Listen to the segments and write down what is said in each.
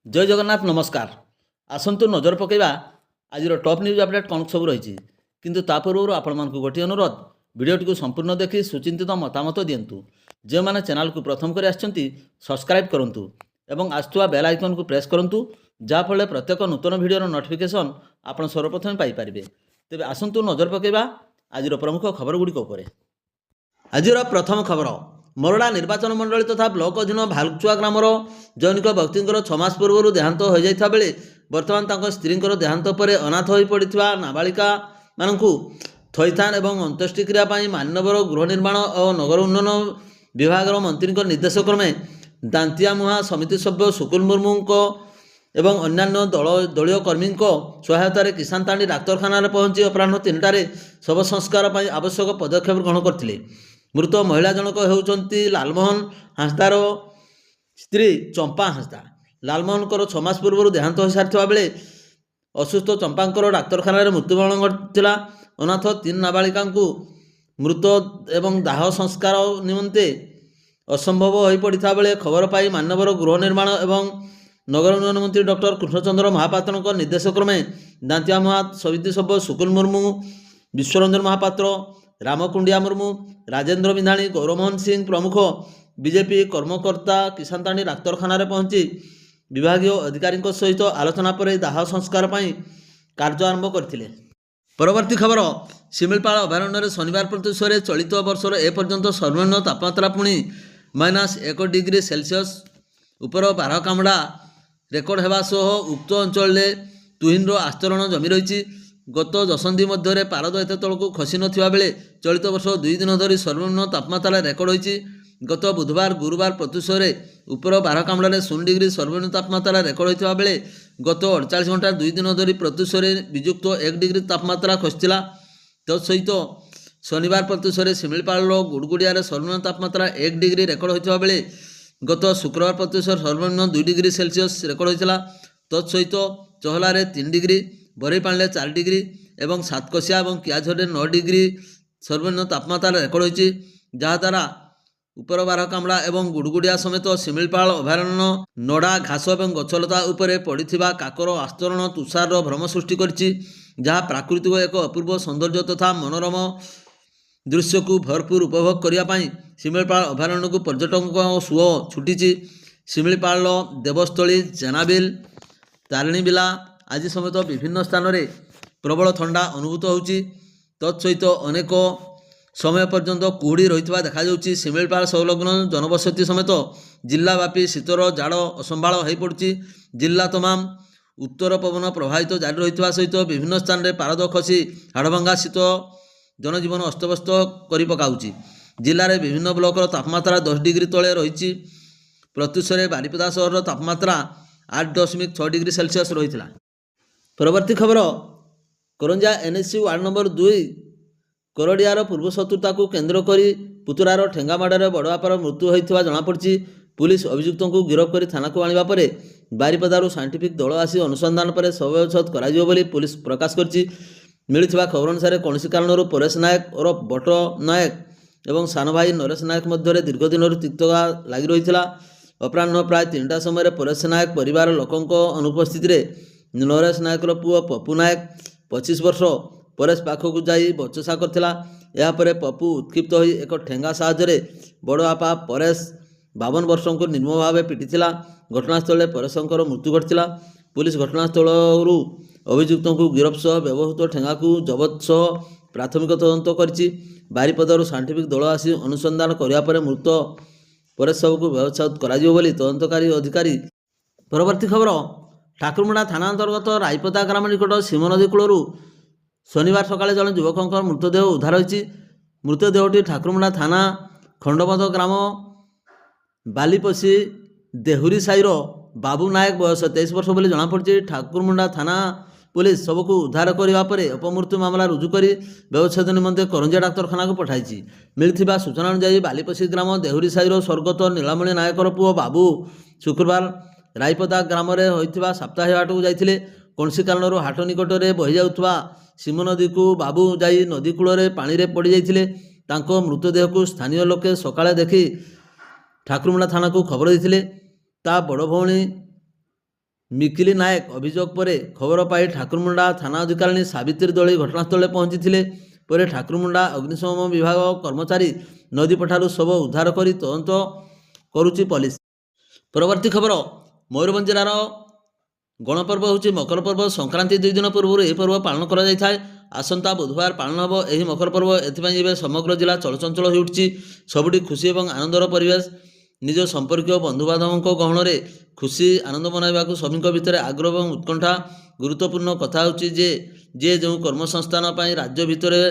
जय जगन्नाथ नमस्कार। आसतु नजर पकईवा आज टॉप न्यूज अपडेट कौन सब रही किंतु ता पूर्व आपण मानक गोटे अनुरोध भिडियोटी संपूर्ण देखि सुचिंतित मतामत दिंतु। जो मैंने चैनल को प्रथम कर सब्सक्राइब करूँ एवं आसुवा बेल आइकन को प्रेस करूँ जहाँफल प्रत्येक नूतन भिडियोर नोटिफिकेशन आप सर्वप्रथम पाइपर। तेज आसतु नजर पकईवा आज प्रमुख खबर गुड़िक। आज प्रथम खबर मोरडा निर्वाचन मंडली तथा ब्लॉक अधीन भालुचुआ ग्रामर जैनिक व्यक्ति 6 मास पूर्व देहांत हो जाता बेले बर्तमान स्त्री देहांत पर अनाथ हो पड़ा नाबालिका मानू थईथान और अंत्येष्टिक्रिया मान्यवर गृह निर्माण और नगर उन्नयन विभाग मंत्री निर्देश क्रमे दांतिया मुहा समिति सभ्य सुकुल मुर्मू एवं अन्यान्य दलीय कर्मी सहायतार किसान तांडी डाक्तखाना पहुंची अपराह 3टार शव संस्कार आवश्यक पदक्षेप ग्रहण करते। मृत महिला जनक होउचंती लालमोहन हांसदार स्त्री चंपा हांसदा। लालमोहन 6 मास पूर्व देहांत हो सारी बेले असुस्थ चंपांकर डाक्तखाना मृत्युवरण घटिला। अनाथ 3 नाबालिका मृत एवं दाह संस्कार निमंते असंभव हो पड़ा बेले खबर पाई मान्यवर गृह निर्माण एवं नगर उन्नयन मंत्री डॉक्टर कृष्णचंद्र महापात्र निर्देश क्रमे दांतिया मुहा समिति सभ्य सुकुल मुर्मू विश्वरंजन महापात्र रामकुंडिया मुर्मू राजेंद्र बिंधाणी गौरमोहन सिंह प्रमुख बीजेपी कर्मकर्ता किसान तांडी डाक्तखाना पहुंची विभागीय अधिकारी सहित आलोचना पर दाह संस्कार कार्य आरंभ करथिले। परवर्ती खबर शिमिलपाल अभयारण्य शनिवार प्रत्युषे चलित वर्षर एपर्यंत सर्वनिम्न तापमात्रा पुणी -1 डिग्री सेल्सियस उपर 12 कामड़ा रेकर्ड होगा सह उक्त अंचल तुहिनर आस्तरण जमी रही। गत दशंधि मध्य पारद एत तलक खसी नथिबा बेले चलित वर्ष 2 दिन धरी सर्वनिम्न तापमात्रा रेकर्ड होईछि। गत बुधवार गुरुवार प्रत्युषे उपर 12 कामड़े 0 डिग्री सर्वनिम्न तापमात्रा रेकर्ड होता बेले गत 48 घंटा 2 दिन धरी प्रत्युषे विजुक्त 1 डिग्री तापमात्रा खसीला। तत्सहित शनिवार प्रत्युषे शिमिलपाल गुड़गुड़िया सर्वनिम्न तापमात्रा 1 डिग्री रेकर्ड होता बेले गत शुक्रवार प्रत्युषे सर्वनिम्न 2 डिग्री सेल्सियस रेकर्ड होता। तत्सहित चहलारे 3 डिग्री बरईपाणी 4 डिग्री एवं सातकोशिया और कियाझरे 9 डिग्री सर्वनिम्न तापमात्रा रेकर्ड होती। जहाद्वारा उपर 12 कामड़ा एवं गुड़गुड़िया समेत शिमिलपाल अभयारण्य नड़ा घास और गछलता उपरे पड़ता काकर आस्तरण तुषार भ्रम सृष्टि करछि, जहाँ प्राकृतिक एक अपूर्व सौंदर्य तथा मनोरम दृश्य को भरपूर उपभोग करने शिमिलपाल अभयारण्य को पर्यटकों सुओ छुटी। शिमिलपाल देवस्थली जेनाबिल तारिणीबिला आज समेत विभिन्न स्थान में प्रबल ठंडा अनुभूत होउछि। तत्सहित अनेक समय पर्यंत कुहुड़ी रही देखा। शिमिलपाल संलग्न जनबसती समेत जिलाव्यापी शीतर जाड़ असंभाल हो पड़ी। जिला तमाम उत्तर पवन प्रभावित जारी रही सहित विभिन्न स्थान में पारद खसी हाड़भंगा शीत जनजीवन अस्तव्यस्त कर पकाउछि। जिले में विभिन्न ब्लॉकर तापमात्रा 10 डिग्री तले रही। प्रत्युषे बारिपदा सहर तापमात्रा 8.6 डिग्री सेल्सियस रही। परवर्ती खबर करंजा एनएससी वार्ड नंबर 2 करड़ियार पूर्व शत्रुता को केन्द्र कर पुतुरार ठेंगामाड़े बड़बापार मृत्यु होता जमापड़ी। पुलिस अभियुक्त को गिरफ्त कर थाना को आने पर बारिपदारू साइंटिफिक दल आसी अनुसंधान पर शव व्यवच्छेद कर पुलिस प्रकाश कर मिलता खबर अनुसार कौन कारण परेश नायक और बट नायक और सान भाई नरेश नायक मध्य दीर्घ दिन तिक्तता लगी रही। अपराह प्राय 3टा समय परेश नायक परिवार लोकों अनुपस्थित नरेश नायकर पुओ पप्पू नायक 25 वर्ष परेश पाखक जाई बचसा करथिला। यापर पप्पू उत्क्षिप्त होई एक ठेंगा साहाय्य बड़बापा परेश 52 वर्ष को निर्मम भाव पिटिथिला। घटनास्थल परेशंकर मृत्यु घटिला। पुलिस घटनास्थल अभियुक्त को गिरफ्त सह व्यवहृत ठेंगा को जबत सह प्राथमिक तदंत करछि। बारिपदारू साइंटिफिक दल आसी अनुसंधान करने पर मृत परेश सब को व्यवच्छेद कराजियो बोली तदंतकारी अधिकारी। परवर्ती खबर ठाकुरमुंडा थाना अंतर्गत रायपदा ग्राम निकट सीम नदी कूलू शनिवार सकाଳେ जड़े युवक मृतदेह उद्धार होती। मृतदेहटी ठाकुरमुंडा थाना खंडबंध ग्राम बालीपसी देहुरी साईर बाबू नायक बयस 23 वर्ष बोली जमापड़ी। ठाकुरमुंडा थाना पुलिस सबको उद्धार करने पर अपमृत्यु मामला रुजु कर व्यवच्छेद निमंते करंजिया डाक्तखाना को पठाई। मिलता सूचना अनुसार बालीपसी ग्राम देहुरी साईर स्वर्गत नीलामणि नायकर पुओ बाबू शुक्रवार रायपदा ग्राम में होता सप्ताह हाट को जाते कौनसी कारण हाट निकट में बही जाऊा सीम नदी को बाबू जाई नदी कूल पानी में पड़ जाते मृतदेह को स्थानीय लोके सकाଳେ देखि ठाकुरमुंडा थाना को खबर देते। ता बड़ भौणी ମିକିଲି ନାୟକ ଅଭିଯୋଗ ପରେ ଖବର ପାଇ ଠାକୁରମୁଣ୍ଡା ଥାନା ଅଧିକାରିଣୀ ସାବିତ୍ରୀ ଦଳେଇ ଘଟଣାସ୍ଥଳରେ ପହଞ୍ଚିଥିଲେ। ପରେ ଠାକୁରମୁଣ୍ଡା ଅଗ୍ନିଶମ ବିଭାଗ କର୍ମଚାରୀ ନଦୀ ପଠାରୁ ଶବ ଉଦ୍ଧାର କରି ତଦନ୍ତ କରୁଛି ପୋଲିସ। ପରବର୍ତ୍ତୀ ଖବର, ମୟୂରଭଞ୍ଜ ଜିଲ୍ଲାର ଗଣପର୍ବ ହେଉଛି ମକର ପର୍ବ। ସଂକ୍ରାନ୍ତି 2 ଦିନ ପୂର୍ବରୁ ଏହି ପର୍ବ ପାଳନ କରାଯାଇଥାଏ। ଆସନ୍ତା ବୁଧବାର ପାଳନ ହେବ ଏହି ମକର ପର୍ବ। ଏଥିପାଇଁ ଏବେ ସମଗ୍ର ଜିଲ୍ଲା ଚଳଚଞ୍ଚଳ ହୋଇଉଠିଛି। ସବୁଠି ଖୁସି ଏବଂ ଆନନ୍ଦର ପରିବେଶ। ନିଜ ସମ୍ପର୍କୀୟ ବନ୍ଧୁବାନ୍ଧବଙ୍କ ଗହଣରେ ଖୁସି ଆନନ୍ଦ ମନାଇବାକୁ ସଭିଙ୍କ ଭିତରେ ଆଗ୍ରହ ଏବଂ ଉତ୍କଣ୍ଠା। ଗୁରୁତ୍ୱପୂର୍ଣ୍ଣ କଥା ହେଉଛି ଯେ ଯେଉଁ କର୍ମସଂସ୍ଥାନ ପାଇଁ ରାଜ୍ୟ ଭିତରେ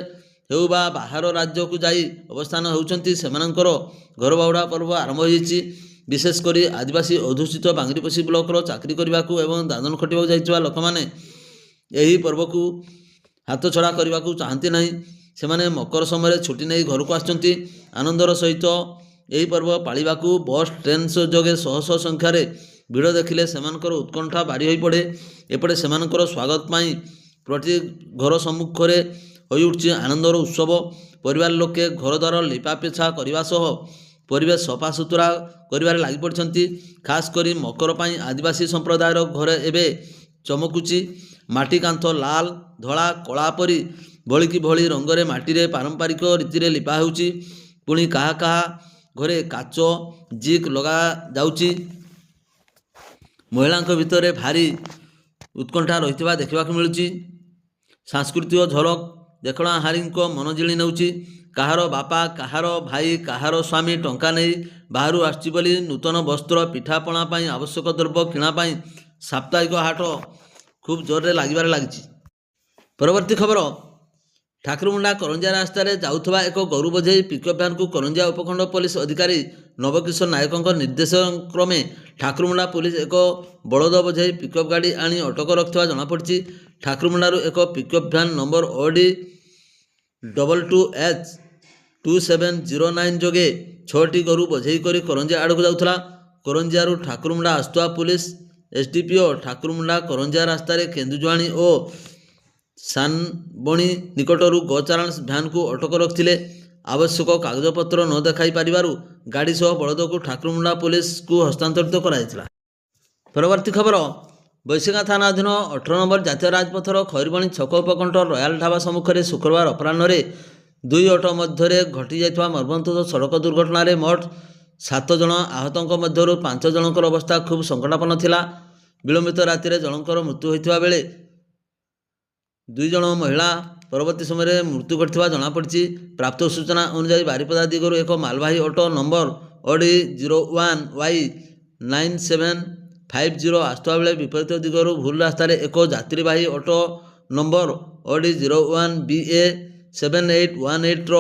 ହେଉ ବା ବାହାର ରାଜ୍ୟକୁ ଯାଇ ଅବସ୍ଥାନ ହେଉଛନ୍ତି ସେମାନଙ୍କର ଘରବାହୁଡ଼ା ପର୍ବ ଆରମ୍ଭ ହୋଇଛି। ବିଶେଷ କରି ଆଦିବାସୀ ଅଧ୍ୟୁଷିତ ବାଙ୍ଗିରିପୋଷି ବ୍ଲକର ଚାକିରି କରିବାକୁ ଏବଂ ଦାଦନ ଖଟିବାକୁ ଯାଇଥିବା ଲୋକମାନେ ଏହି ପର୍ବକୁ ହାତଛଡ଼ା କରିବାକୁ ଚାହାନ୍ତି ନାହିଁ। ସେମାନେ ମକର ସମୟରେ ଛୁଟି ନେଇ ଘରକୁ ଆସୁଛନ୍ତି। ଆନନ୍ଦର ସହିତ ଏହି ପର୍ବ ପାଳିବାକୁ ବସ୍ ଟ୍ରେନ୍ ଯୋଗେ ଶହ ଶହ ସଂଖ୍ୟାରେ ଭିଡ଼ ଦେଖିଲେ ସେମାନଙ୍କର ଉତ୍କଣ୍ଠା ବାଢ଼ି ହୋଇପଡ଼େ। ଏପଟେ ସେମାନଙ୍କର ସ୍ୱାଗତ ପାଇଁ ପ୍ରତି ଘର ସମ୍ମୁଖରେ ହୋଇଉଠିଛି ଆନନ୍ଦର ଉତ୍ସବ। ପରିବାର ଲୋକେ ଘରଦ୍ୱାର ଲିପାପୋଛା କରିବା ସହ ପରିବେଶ ସଫାସୁତୁରା କରିବାରେ ଲାଗିପଡ଼ିଛନ୍ତି। ଖାସ କରି ମକର ପାଇଁ ଆଦିବାସୀ ସମ୍ପ୍ରଦାୟର ଘରେ ଏବେ ଚମକୁଛି। ମାଟି କାନ୍ଥ ଲାଲ, ଧଳା, କଳା ପରି ଭଳିକି ଭଳି ରଙ୍ଗରେ ମାଟିରେ ପାରମ୍ପରିକ ରୀତିରେ ଲିପା ହେଉଛି। ପୁଣି କାହା କାହା ଘରେ କାଚ ଜିକ୍ ଲଗାଯାଉଛି। ମହିଳାଙ୍କ ଭିତରେ ଭାରି ଉତ୍କଣ୍ଠା ରହିଥିବା ଦେଖିବାକୁ ମିଳୁଛି। ସାଂସ୍କୃତିକ ଝଲକ ଦେଖଣାହାରୀଙ୍କ ମନ ଜିଣି ନେଉଛି। କାହାର ବାପା, କାହାର ଭାଇ, କାହାର ସ୍ୱାମୀ ଟଙ୍କା ନେଇ ବାହାରୁ ଆସିଛି ବୋଲି ନୂତନ ବସ୍ତ୍ର, ପିଠାପଣା ପାଇଁ ଆବଶ୍ୟକ ଦ୍ରବ୍ୟ କିଣା ପାଇଁ ସାପ୍ତାହିକ ହାଟ ଖୁବ୍ ଜୋରରେ ଲାଗିବାରେ ଲାଗିଛି। ପରବର୍ତ୍ତୀ ଖବର, ଠାକୁରମୁଣ୍ଡା କରଞ୍ଜିଆ ରାସ୍ତାରେ ଯାଉଥିବା ଏକ ଗୋରୁ ବୋଝେଇ ପିକଅପ୍ ଭ୍ୟାନ୍କୁ କରଞ୍ଜିଆ ଉପଖଣ୍ଡ ପୋଲିସ ଅଧିକାରୀ ନବକିଶୋର ନାୟକଙ୍କ ନିର୍ଦ୍ଦେଶ କ୍ରମେ ଠାକୁରମୁଣ୍ଡା ପୋଲିସ ଏକ ବଳଦ ବୋଝେଇ ପିକଅପ୍ ଗାଡ଼ି ଆଣି ଅଟକ ରଖିଥିବା ଜଣାପଡ଼ିଛି। ଠାକୁରମୁଣ୍ଡାରୁ ଏକ pickup van number OD 22H2709 ଯୋଗେ 6ଟି ଗୋରୁ ବୋଝେଇ କରି କରଞ୍ଜିଆ ଆଡ଼କୁ ଯାଉଥିଲା। କରଞ୍ଜିଆରୁ ଠାକୁରମୁଣ୍ଡା ଆସୁଥିବା ପୋଲିସ SDPO ଠାକୁରମୁଣ୍ଡା କରଞ୍ଜିଆ ରାସ୍ତାରେ କେନ୍ଦୁଝାଣି ଓ ସାନବଣି ନିକଟରୁ ଗୋଚାଲାଣ ଭ୍ୟାନ୍କୁ ଅଟକ ରଖିଥିଲେ। ଆବଶ୍ୟକ କାଗଜପତ୍ର ନ ଦେଖାଇ ପାରିବାରୁ ଗାଡ଼ି ସହ ବଳଦକୁ ଠାକୁରମୁଣ୍ଡା ପୋଲିସକୁ ହସ୍ତାନ୍ତରିତ କରାଯାଇଥିଲା। ପରବର୍ତ୍ତୀ ଖବର, ବୈଶିଙ୍ଗା ଥାନା ଅଧୀନ 18 ନମ୍ବର ଜାତୀୟ ରାଜପଥର ଖଇରବଣି ଛକ ଉପକଣ୍ଠ ରୟାଲ ଢାବା ସମ୍ମୁଖରେ ଶୁକ୍ରବାର ଅପରାହ୍ନରେ 2 ଅଟୋ ମଧ୍ୟରେ ଘଟିଯାଇଥିବା ମର୍ମନ୍ତୁଦ ସଡ଼କ ଦୁର୍ଘଟଣାରେ ମୋଟ 7 ଜଣ ଆହତଙ୍କ ମଧ୍ୟରୁ 5 ଜଣଙ୍କର ଅବସ୍ଥା ଖୁବ୍ ସଙ୍କଟାପନ୍ନ ଥିଲା। ବିଳମ୍ବିତ ରାତିରେ ଜଣଙ୍କର ମୃତ୍ୟୁ ହୋଇଥିବା ବେଳେ 2 ଜଣ ମହିଳା ପରବର୍ତ୍ତୀ ସମୟରେ ମୃତ୍ୟୁ ଘଟିଥିବା ଜଣାପଡ଼ିଛି। ପ୍ରାପ୍ତ ସୂଚନା ଅନୁଯାୟୀ ବାରିପଦା ଦିଗରୁ ଏକ ମାଲବାହୀ ଅଟୋ ନମ୍ବର OD 01Y9750 ଆସୁଥିବା ବେଳେ ବିପରୀତ ଦିଗରୁ ଭୁଲ ରାସ୍ତାରେ ଏକ ଯାତ୍ରୀବାହୀ ଅଟୋ ନମ୍ବର OD 01BA7818ର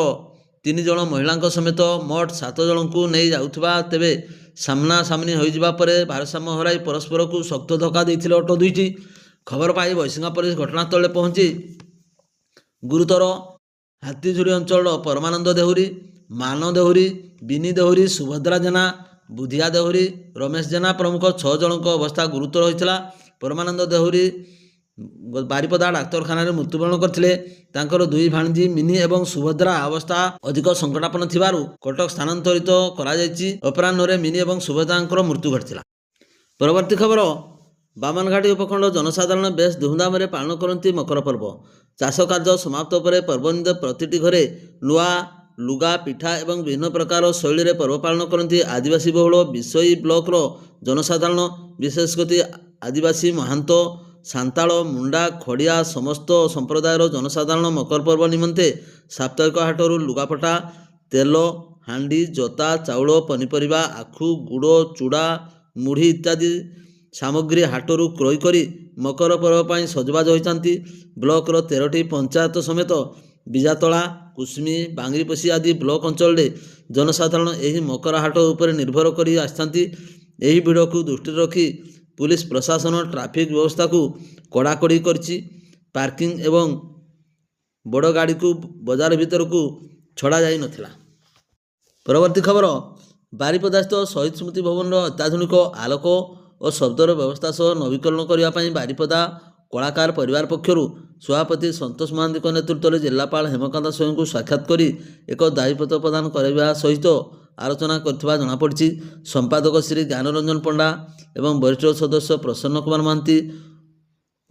3 ଜଣ ମହିଳାଙ୍କ ସମେତ ମୋଟ 7 ଜଣଙ୍କୁ ନେଇ ଯାଉଥିବା ତେବେ ସାମ୍ନାସାମ୍ନି ହୋଇଯିବା ପରେ ଭାରସାମ୍ୟ ହରାଇ ପରସ୍ପରକୁ ଶକ୍ତ ଧକ୍କା ଦେଇଥିଲେ ଅଟୋ ଦୁଇଟି। ଖବର ପାଇ ବୈଶିଙ୍ଗା ପୋଲିସ ଘଟଣାସ୍ଥଳରେ ପହଞ୍ଚି ଗୁରୁତର ହାତୀଝୁଡ଼ି ଅଞ୍ଚଳର ପରମାନନ୍ଦ ଦେହୁରୀ, ମାନ ଦେହୁରୀ, ବିନି ଦେହୁରୀ, ସୁଭଦ୍ରା ଜେନା, ବୁଧିଆ ଦେହୁରୀ, ରମେଶ ଜେନା ପ୍ରମୁଖ 6 ଜଣଙ୍କ ଅବସ୍ଥା ଗୁରୁତର ହୋଇଥିଲା। ପରମାନନ୍ଦ ଦେହୁରୀ ବାରିପଦା ଡାକ୍ତରଖାନାରେ ମୃତ୍ୟୁବରଣ କରିଥିଲେ। ତାଙ୍କର 2 ଭାଣିଜୀ ମିନି ଏବଂ ସୁଭଦ୍ରା ଅବସ୍ଥା ଅଧିକ ସଙ୍କଟାପନ୍ନ ଥିବାରୁ କଟକ ସ୍ଥାନାନ୍ତରିତ କରାଯାଇଛି। ଅପରାହ୍ନରେ ମିନି ଏବଂ ସୁଭଦ୍ରାଙ୍କର ମୃତ୍ୟୁ ଘଟିଥିଲା। ପରବର୍ତ୍ତୀ ଖବର, ବାମନଘାଟି ଉପଖଣ୍ଡ ଜନସାଧାରଣ ବେଶ ଧୁମଧାମରେ ପାଳନ କରନ୍ତି ମକର ପର୍ବ। ଚାଷ କାର୍ଯ୍ୟ ସମାପ୍ତ ପରେ ପର୍ବ ନିମିତ୍ତ ପ୍ରତିଟି ଘରେ ନୂଆ ଲୁଗା, ପିଠା ଏବଂ ବିଭିନ୍ନ ପ୍ରକାର ଶୈଳୀରେ ପର୍ବ ପାଳନ କରନ୍ତି ଆଦିବାସୀ ବହୁଳ ବିଶୋଇ ବ୍ଲକର ଜନସାଧାରଣ। ବିଶେଷ କରି ଆଦିବାସୀ, ମହାନ୍ତ, ସାନ୍ତାଳ, ମୁଣ୍ଡା, ଖଡ଼ିଆ ସମସ୍ତ ସମ୍ପ୍ରଦାୟର ଜନସାଧାରଣ ମକର ପର୍ବ ନିମନ୍ତେ ସାପ୍ତାହିକ ହାଟରୁ ଲୁଗାପଟା, ତେଲ, ହାଣ୍ଡି, ଜୋତା, ଚାଉଳ, ପନିପରିବା, ଆଖୁ, ଗୁଡ଼, ଚୁଡ଼ା, ମୁଢ଼ି ଇତ୍ୟାଦି ସାମଗ୍ରୀ ହାଟରୁ କ୍ରୟ କରି ମକର ପର୍ବ ପାଇଁ ସଜବାଜ ହୋଇଥାନ୍ତି। ବ୍ଲକର 13ଟି ପଞ୍ଚାୟତ ସମେତ ବିଜାତଳା, କୁସୁମୀ, ବାଙ୍ଗିରିପୋଷି ଆଦି ବ୍ଲକ ଅଞ୍ଚଳରେ ଜନସାଧାରଣ ଏହି ମକର ହାଟ ଉପରେ ନିର୍ଭର କରି ଆସିଥାନ୍ତି। ଏହି ଭିଡ଼କୁ ଦୃଷ୍ଟିରେ ରଖି ପୁଲିସ ପ୍ରଶାସନ ଟ୍ରାଫିକ ବ୍ୟବସ୍ଥାକୁ କଡ଼ାକଡ଼ି କରିଛି। ପାର୍କିଂ ଏବଂ ବଡ଼ ଗାଡ଼ିକୁ ବଜାର ଭିତରକୁ ଛଡ଼ାଯାଇନଥିଲା। ପରବର୍ତ୍ତୀ ଖବର, ବାରିପଦାସ୍ଥ ଶହୀଦ ସ୍ମୃତି ଭବନର ଅତ୍ୟାଧୁନିକ ଆଲୋକ ଓ ଶବ୍ଦର ବ୍ୟବସ୍ଥା ସହ ନବୀକରଣ କରିବା ପାଇଁ ବାରିପଦା କଳାକାର ପରିବାର ପକ୍ଷରୁ ସଭାପତି ସନ୍ତୋଷ ମହାନ୍ତିଙ୍କ ନେତୃତ୍ୱରେ ଜିଲ୍ଲାପାଳ ହେମକାନ୍ତ ସ୍ୱାଇଁଙ୍କୁ ସାକ୍ଷାତ କରି ଏକ ଦାୟୀପତ୍ର ପ୍ରଦାନ କରିବା ସହିତ ଆଲୋଚନା କରିଥିବା ଜଣାପଡ଼ିଛି। ସମ୍ପାଦକ ଶ୍ରୀ ଜ୍ଞାନରଞ୍ଜନ ପଣ୍ଡା ଏବଂ ବରିଷ୍ଠ ସଦସ୍ୟ ପ୍ରସନ୍ନ କୁମାର ମହାନ୍ତି,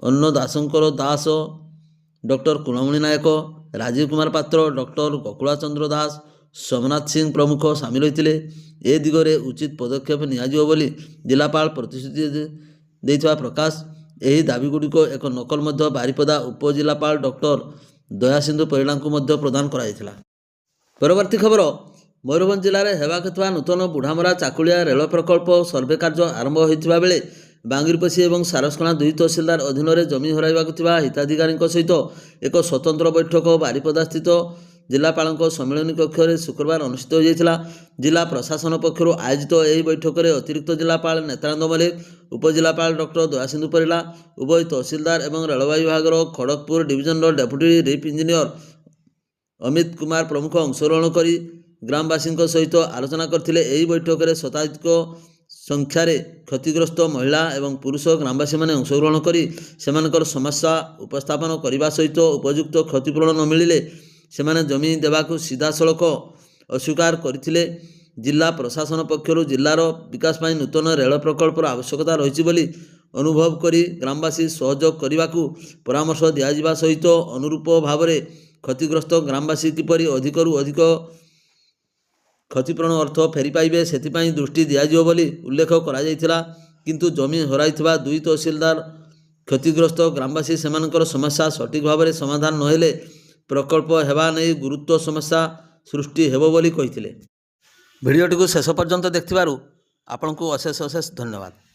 ଅନ୍ନ ଦାସଙ୍କର ଦାସ, ଡକ୍ଟର କୁଳମଣି ନାୟକ, ରାଜୀବ କୁମାର ପାତ୍ର, ଡକ୍ଟର ଗୋକୁଳା ଚନ୍ଦ୍ର ଦାସ, ସୋମନାଥ ସିଂ ପ୍ରମୁଖ ସାମିଲ ହୋଇଥିଲେ। ଏ ଦିଗରେ ଉଚିତ ପଦକ୍ଷେପ ନିଆଯିବ ବୋଲି ଜିଲ୍ଲାପାଳ ପ୍ରତିଶ୍ରୁତି ଦେଇଥିବା ପ୍ରକାଶ। ଏହି ଦାବିଗୁଡ଼ିକ ଏକ ନକଲ ମଧ୍ୟ ବାରିପଦା ଉପଜିଲ୍ଲାପାଳ ଡକ୍ଟର ଦୟାସିନ୍ଧୁ ପରିଡ଼ାଙ୍କୁ ମଧ୍ୟ ପ୍ରଦାନ କରାଯାଇଥିଲା। ପରବର୍ତ୍ତୀ ଖବର, ମୟୂରଭଞ୍ଜ ଜିଲ୍ଲାରେ ହେବାକୁ ଥିବା ନୂତନ ବୁଢ଼ାମରା ଚାକୁଳିଆ ରେଳ ପ୍ରକଳ୍ପ ସର୍ଭେ କାର୍ଯ୍ୟ ଆରମ୍ଭ ହୋଇଥିବା ବେଳେ ବାଙ୍ଗିରିପୋଷି ଏବଂ ସାରସକଣା ଦୁଇ ତହସିଲଦାର ଅଧୀନରେ ଜମି ହରାଇବାକୁ ଥିବା ହିତାଧିକାରୀଙ୍କ ସହିତ ଏକ ସ୍ୱତନ୍ତ୍ର ବୈଠକ ବାରିପଦାସ୍ଥିତ ଜିଲ୍ଲାପାଳଙ୍କ ସମ୍ମିଳନୀ କକ୍ଷରେ ଶୁକ୍ରବାର ଅନୁଷ୍ଠିତ ହୋଇଯାଇଥିଲା। ଜିଲ୍ଲା ପ୍ରଶାସନ ପକ୍ଷରୁ ଆୟୋଜିତ ଏହି ବୈଠକରେ ଅତିରିକ୍ତ ଜିଲ୍ଲାପାଳ ନେତ୍ରାନନ୍ଦ ମଲ୍ଲିକ, ଉପଜିଲ୍ଲାପାଳ ଡକ୍ଟର ଦୟାସିନ୍ଧୁ ପରିଡ଼ା, ଉଭୟ ତହସିଲଦାର ଏବଂ ରେଳବାଇ ବିଭାଗର ଖଡ଼ଗପୁର ଡିଭିଜନର ଡେପୁଟି ରିପ୍ ଇଞ୍ଜିନିୟର ଅମିତ କୁମାର ପ୍ରମୁଖ ଅଂଶଗ୍ରହଣ କରି ଗ୍ରାମବାସୀଙ୍କ ସହିତ ଆଲୋଚନା କରିଥିଲେ। ଏହି ବୈଠକରେ ଶତାଧିକ ସଂଖ୍ୟାରେ କ୍ଷତିଗ୍ରସ୍ତ ମହିଳା ଏବଂ ପୁରୁଷ ଗ୍ରାମବାସୀମାନେ ଅଂଶଗ୍ରହଣ କରି ସେମାନଙ୍କର ସମସ୍ୟା ଉପସ୍ଥାପନ କରିବା ସହିତ ଉପଯୁକ୍ତ କ୍ଷତିପୂରଣ ନ ମିଳିଲେ ସେମାନେ ଜମି ଦେବାକୁ ସିଧାସଳଖ ଅସ୍ୱୀକାର କରିଥିଲେ। ଜିଲ୍ଲା ପ୍ରଶାସନ ପକ୍ଷରୁ ଜିଲ୍ଲାର ବିକାଶ ପାଇଁ ନୂତନ ରେଳ ପ୍ରକଳ୍ପର ଆବଶ୍ୟକତା ରହିଛି ବୋଲି ଅନୁଭବ କରି ଗ୍ରାମବାସୀ ସହଯୋଗ କରିବାକୁ ପରାମର୍ଶ ଦିଆଯିବା ସହିତ ଅନୁରୂପ ଭାବରେ କ୍ଷତିଗ୍ରସ୍ତ ଗ୍ରାମବାସୀ କିପରି ଅଧିକରୁ ଅଧିକ କ୍ଷତିପୂରଣ ଅର୍ଥ ଫେରି ପାଇବେ ସେଥିପାଇଁ ଦୃଷ୍ଟି ଦିଆଯିବ ବୋଲି ଉଲ୍ଲେଖ କରାଯାଇଥିଲା। କିନ୍ତୁ ଜମି ହରାଇଥିବା ଦୁଇ ତହସିଲଦାର କ୍ଷତିଗ୍ରସ୍ତ ଗ୍ରାମବାସୀ ସେମାନଙ୍କର ସମସ୍ୟା ସଠିକ୍ ଭାବରେ ସମାଧାନ ନ ହେଲେ ପ୍ରକଳ୍ପ ହେବା ନେଇ ଗୁରୁତ୍ୱ ସମସ୍ୟା ସୃଷ୍ଟି ହେବ ବୋଲି କହିଥିଲେ। ଭିଡ଼ିଓଟିକୁ ଶେଷ ପର୍ଯ୍ୟନ୍ତ ଦେଖିଥିବାରୁ ଆପଣଙ୍କୁ ଅଶେଷ ଅଶେଷ ଧନ୍ୟବାଦ।